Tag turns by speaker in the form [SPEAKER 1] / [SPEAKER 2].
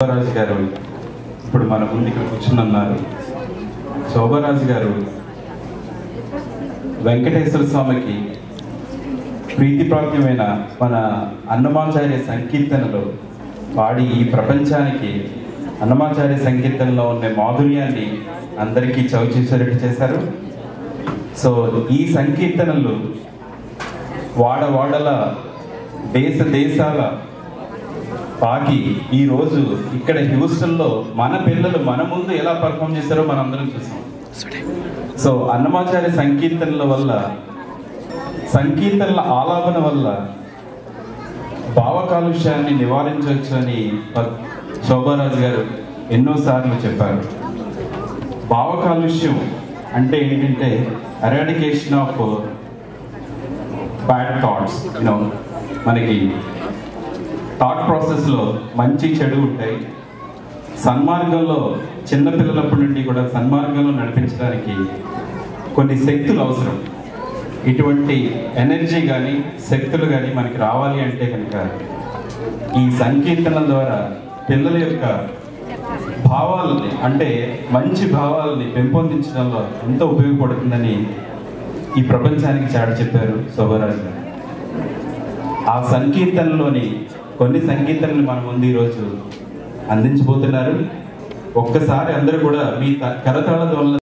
[SPEAKER 1] శోభరాజు గారు ఇప్పుడు మన ముందుకు కూర్చున్నారు. శోభరాజు గారు వెంకటేశ్వర స్వామికి ప్రీతిప్రాప్యమైన మన అన్నమాచార్య సంకీర్తనలో పాడి ఈ ప్రపంచానికి అన్నమాచార్య సంకీర్తనలో ఉన్న మాధుర్యాన్ని అందరికీ చవిచూసేటట్టు చేశారు. సో ఈ సంకీర్తనలు వాడవాడల దేశాల పాకి ఈరోజు ఇక్కడ హ్యూస్టన్లో మన పిల్లలు మన ముందు ఎలా పర్ఫామ్ చేశారో మనందరం చూసాం. సో అన్నమాచార్య సంకీర్తనల వల్ల, సంకీర్తనల ఆలాపన వల్ల భావ కాలుష్యాన్ని నివారించవచ్చు అని శోభరాజు గారు ఎన్నోసార్లు చెప్పారు. భావ కాలుష్యం అంటే ఏంటంటే ఎరాడికేషన్ ఆఫ్ బ్యాడ్ థాట్స్. మనకి థాట్ ప్రాసెస్లో మంచి చెడు ఉంటాయి. సన్మార్గంలో చిన్నపిల్లలప్పటి నుండి కూడా సన్మార్గంలో నడిపించడానికి కొన్ని శక్తులు అవసరం. ఇటువంటి ఎనర్జీ కానీ శక్తులు కానీ మనకి రావాలి అంటే కనుక ఈ సంకీర్తనల ద్వారా పిల్లల యొక్క భావాలని, అంటే మంచి భావాలని పెంపొందించడంలో ఎంతో ఉపయోగపడుతుందని ఈ ప్రపంచానికి చాటి చెప్పారు శోభరాజు గారు. ఆ సంకీర్తనలోని కొన్ని సంకీర్తనలు మన ముందు ఈరోజు అందించబోతున్నారు. ఒక్కసారి అందరూ కూడా మీ కరతాళ ధ్వనుల